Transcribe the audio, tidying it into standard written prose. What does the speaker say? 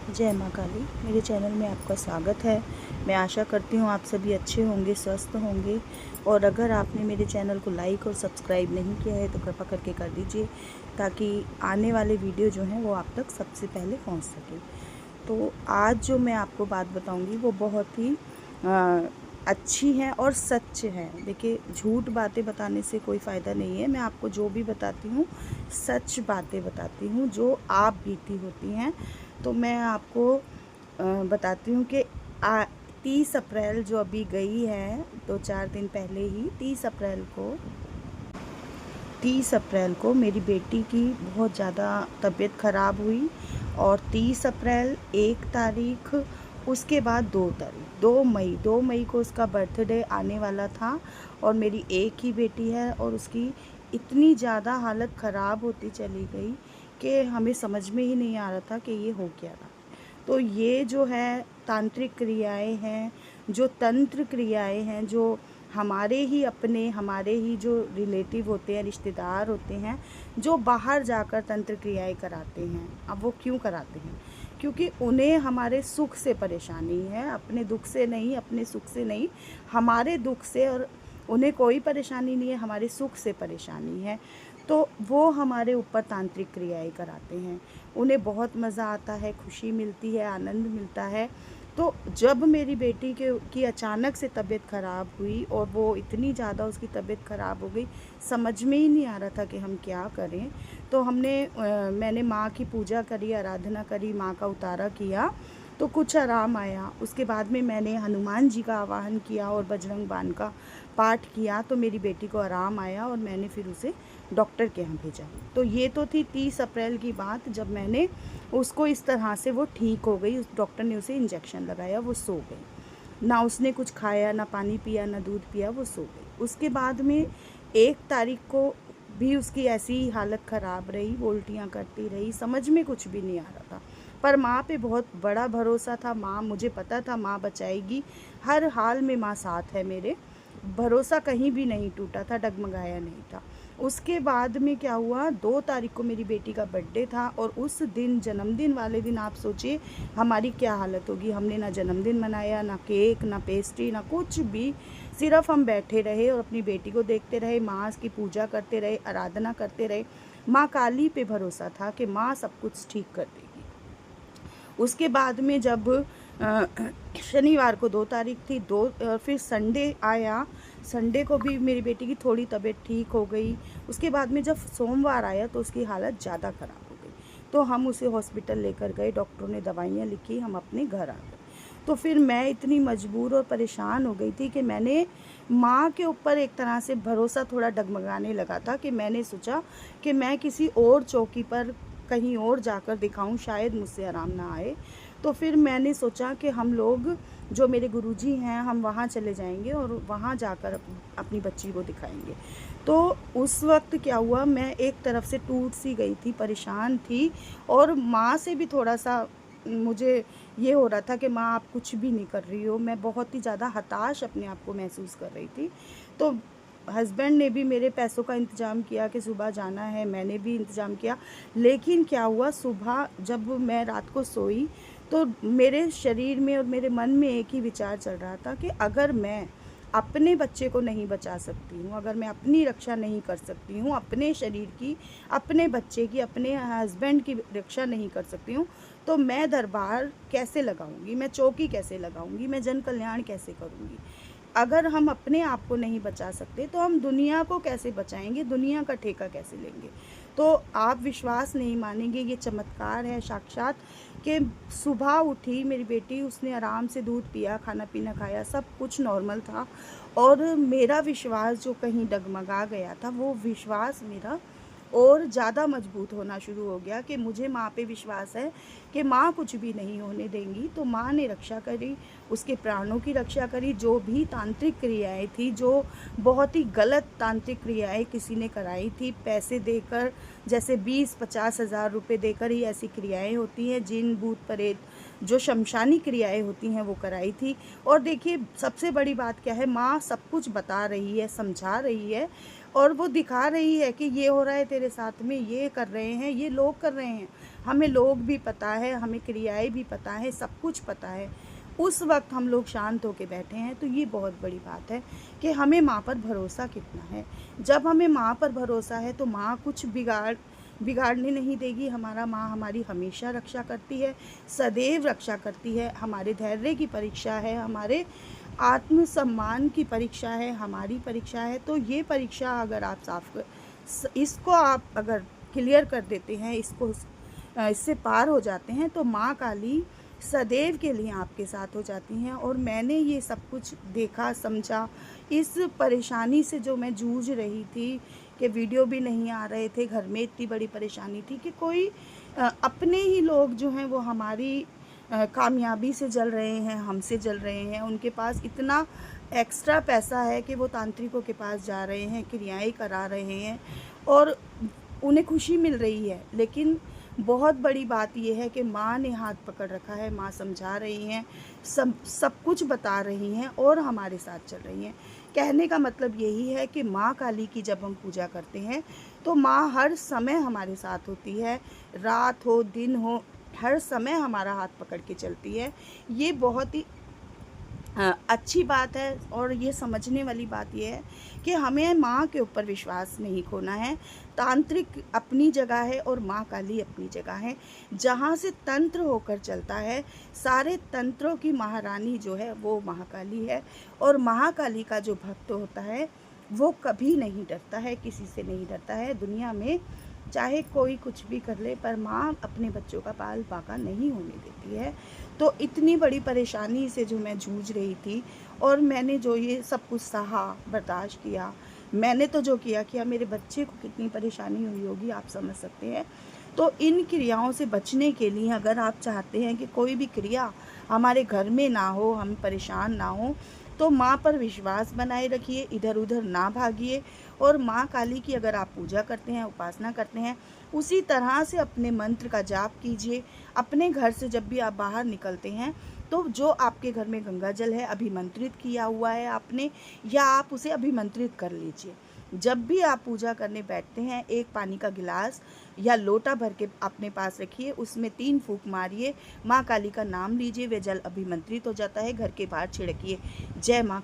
जय माँ काली। मेरे चैनल में आपका स्वागत है। मैं आशा करती हूँ आप सभी अच्छे होंगे, स्वस्थ होंगे। और अगर आपने मेरे चैनल को लाइक और सब्सक्राइब नहीं किया है तो कृपा करके कर दीजिए, ताकि आने वाले वीडियो जो हैं वो आप तक सबसे पहले पहुँच सके। तो आज जो मैं आपको बात बताऊँगी वो बहुत ही अच्छी है और सच है। देखिए, झूठ बातें बताने से कोई फ़ायदा नहीं है। मैं आपको जो भी बताती हूँ सच बातें बताती हूँ जो आप बीती होती हैं। तो मैं आपको बताती हूँ कि 30 अप्रैल जो अभी गई है, 2-4 दिन पहले ही 30 अप्रैल को मेरी बेटी की बहुत ज़्यादा तबीयत ख़राब हुई। और 30 अप्रैल, 1 तारीख, उसके बाद 2 तारीख, 2 मई को उसका बर्थडे आने वाला था। और मेरी एक ही बेटी है और उसकी इतनी ज़्यादा हालत ख़राब होती चली गई कि हमें समझ में ही नहीं आ रहा था कि ये हो क्या रहा। तो ये जो है तांत्रिक क्रियाएं हैं, जो तंत्र क्रियाएं हैं, जो हमारे ही जो रिलेटिव होते हैं, रिश्तेदार होते हैं, जो बाहर जाकर तंत्र क्रियाएं कराते हैं। अब वो क्यों कराते हैं? क्योंकि उन्हें हमारे सुख से परेशानी है, अपने दुख से नहीं, अपने सुख से नहीं, हमारे दुख से। और उन्हें कोई परेशानी नहीं है, हमारे सुख से परेशानी है। तो वो हमारे ऊपर तांत्रिक क्रियाएं कराते हैं। उन्हें बहुत मज़ा आता है, खुशी मिलती है, आनंद मिलता है। तो जब मेरी बेटी की अचानक से तबीयत ख़राब हुई और वो इतनी ज़्यादा उसकी तबीयत ख़राब हो गई, समझ में ही नहीं आ रहा था कि हम क्या करें। तो मैंने माँ की पूजा करी, आराधना करी, माँ का उतारा किया, तो कुछ आराम आया। उसके बाद में मैंने हनुमान जी का आवाहन किया और बजरंग बाण का पाठ किया, तो मेरी बेटी को आराम आया और मैंने फिर उसे डॉक्टर के यहाँ भेजा। तो ये तो थी 30 अप्रैल की बात, जब मैंने उसको इस तरह से, वो ठीक हो गई। उस डॉक्टर ने उसे इंजेक्शन लगाया, वो सो गई। ना उसने कुछ खाया, ना पानी पिया, ना दूध पिया, वो सो गई। उसके बाद में 1 तारीख को भी उसकी ऐसी ही हालत ख़राब रही, वो उल्टियाँ करती रही, समझ में कुछ भी नहीं आ रहा था। पर माँ पे बहुत बड़ा भरोसा था। माँ, मुझे पता था माँ बचाएगी, हर हाल में माँ साथ है मेरे। भरोसा कहीं भी नहीं टूटा था, डगमगाया नहीं था। उसके बाद में क्या हुआ, 2 तारीख को मेरी बेटी का बर्थडे था और उस दिन, जन्मदिन वाले दिन, आप सोचिए हमारी क्या हालत होगी। हमने ना जन्मदिन मनाया, ना केक, ना पेस्ट्री, ना कुछ भी। सिर्फ हम बैठे रहे और अपनी बेटी को देखते रहे, माँ की पूजा करते रहे, आराधना करते रहे। माँ काली पे भरोसा था कि माँ सब कुछ ठीक कर देगी। उसके बाद में जब शनिवार को 2 तारीख थी, फिर संडे आया। संडे को भी मेरी बेटी की थोड़ी तबीयत ठीक हो गई। उसके बाद में जब सोमवार आया तो उसकी हालत ज़्यादा ख़राब हो गई। तो हम उसे हॉस्पिटल लेकर गए, डॉक्टरों ने दवाइयाँ लिखी, हम अपने घर आ गए। तो फिर मैं इतनी मजबूर और परेशान हो गई थी कि मैंने माँ के ऊपर एक तरह से भरोसा थोड़ा डगमगाने लगा था, कि मैंने सोचा कि मैं किसी और चौकी पर कहीं और जाकर दिखाऊं, शायद मुझसे आराम ना आए। तो फिर मैंने सोचा कि हम लोग, जो मेरे गुरुजी हैं, हम वहाँ चले जाएंगे और वहाँ जाकर अपनी बच्ची को दिखाएंगे। तो उस वक्त क्या हुआ, मैं एक तरफ से टूट सी गई थी, परेशान थी। और माँ से भी थोड़ा सा मुझे ये हो रहा था कि माँ, आप कुछ भी नहीं कर रही हो। मैं बहुत ही ज़्यादा हताश अपने आप को महसूस कर रही थी। तो हस्बैंड ने भी मेरे पैसों का इंतज़ाम किया कि सुबह जाना है, मैंने भी इंतज़ाम किया। लेकिन क्या हुआ, सुबह जब मैं रात को सोई तो मेरे शरीर में और मेरे मन में एक ही विचार चल रहा था कि अगर मैं अपने बच्चे को नहीं बचा सकती हूँ, अगर मैं अपनी रक्षा नहीं कर सकती हूँ, अपने शरीर की, अपने बच्चे की, अपने हस्बैंड की रक्षा नहीं कर सकती हूँ, तो मैं दरबार कैसे लगाऊंगी, मैं चौकी कैसे लगाऊंगी, मैं जन कल्याण कैसे करूँगी। अगर हम अपने आप को नहीं बचा सकते तो हम दुनिया को कैसे बचाएंगे, दुनिया का ठेका कैसे लेंगे। तो आप विश्वास नहीं मानेंगे, ये चमत्कार है साक्षात। कि सुबह उठी मेरी बेटी, उसने आराम से दूध पिया, खाना पीना खाया, सब कुछ नॉर्मल था। और मेरा विश्वास जो कहीं डगमगा गया था, वो विश्वास मेरा और ज़्यादा मजबूत होना शुरू हो गया कि मुझे माँ पे विश्वास है कि माँ कुछ भी नहीं होने देंगी। तो माँ ने रक्षा करी, उसके प्राणों की रक्षा करी। जो भी तांत्रिक क्रियाएं थी, जो बहुत ही गलत तांत्रिक क्रियाएं किसी ने कराई थी, पैसे देकर, जैसे 20-50 हज़ार रुपये देकर ही ऐसी क्रियाएं होती हैं, जिन भूत प्रेत, जो शमशानी क्रियाएं होती हैं, वो कराई थी। और देखिए, सबसे बड़ी बात क्या है, माँ सब कुछ बता रही है, समझा रही है। और वो दिखा रही है कि ये हो रहा है तेरे साथ में, ये कर रहे हैं, ये लोग कर रहे हैं। हमें लोग भी पता है, हमें क्रियाएँ भी पता है, सब कुछ पता है। उस वक़्त हम लोग शांत होके बैठे हैं, तो ये बहुत बड़ी बात है कि हमें माँ पर भरोसा कितना है। जब हमें माँ पर भरोसा है तो माँ कुछ बिगाड़ने नहीं देगी। हमारा माँ हमारी हमेशा रक्षा करती है, सदैव रक्षा करती है। हमारे धैर्य की परीक्षा है, हमारे आत्मसम्मान की परीक्षा है, हमारी परीक्षा है। तो ये परीक्षा अगर आप इसको आप अगर क्लियर कर देते हैं, इससे पार हो जाते हैं, तो माँ काली सदैव के लिए आपके साथ हो जाती हैं। और मैंने ये सब कुछ देखा, समझा। इस परेशानी से जो मैं जूझ रही थी कि वीडियो भी नहीं आ रहे थे, घर में इतनी बड़ी परेशानी थी कि कोई अपने ही लोग जो हैं वो हमारी कामयाबी से जल रहे हैं, हमसे जल रहे हैं। उनके पास इतना एक्स्ट्रा पैसा है कि वो तांत्रिकों के पास जा रहे हैं, क्रियाएँ करा रहे हैं और उन्हें खुशी मिल रही है। लेकिन बहुत बड़ी बात ये है कि माँ ने हाथ पकड़ रखा है, माँ समझा रही हैं, सब कुछ बता रही हैं और हमारे साथ चल रही हैं। कहने का मतलब यही है कि माँ काली की जब हम पूजा करते हैं तो माँ हर समय हमारे साथ होती है, रात हो दिन हो, हर समय हमारा हाथ पकड़ के चलती है। ये बहुत ही अच्छी बात है। और ये समझने वाली बात ये है कि हमें माँ के ऊपर विश्वास नहीं खोना है। तांत्रिक अपनी जगह है और माँ काली अपनी जगह है। जहाँ से तंत्र होकर चलता है, सारे तंत्रों की महारानी जो है वो महाकाली है। और महाकाली का जो भक्त होता है वो कभी नहीं डरता है, किसी से नहीं डरता है। दुनिया में चाहे कोई कुछ भी कर ले, पर माँ अपने बच्चों का बाल बाका नहीं होने देती है। तो इतनी बड़ी परेशानी से जो मैं जूझ रही थी और मैंने जो ये सब कुछ सहा, बर्दाश्त किया, मैंने तो जो किया, मेरे बच्चे को कितनी परेशानी हुई होगी आप समझ सकते हैं। तो इन क्रियाओं से बचने के लिए अगर आप चाहते हैं कि कोई भी क्रिया हमारे घर में ना हो, हम परेशान ना हो, तो माँ पर विश्वास बनाए रखिए, इधर उधर ना भागिए। और माँ काली की अगर आप पूजा करते हैं, उपासना करते हैं, उसी तरह से अपने मंत्र का जाप कीजिए। अपने घर से जब भी आप बाहर निकलते हैं तो जो आपके घर में गंगा जल है, अभिमंत्रित किया हुआ है आपने, या आप उसे अभिमंत्रित कर लीजिए। जब भी आप पूजा करने बैठते हैं, एक पानी का गिलास या लोटा भर के अपने पास रखिए, उसमें 3 फूंक मारिए, माँ काली का नाम लीजिए, वे जल अभिमंत्रित हो जाता है, घर के बाहर छिड़किए। जय माँ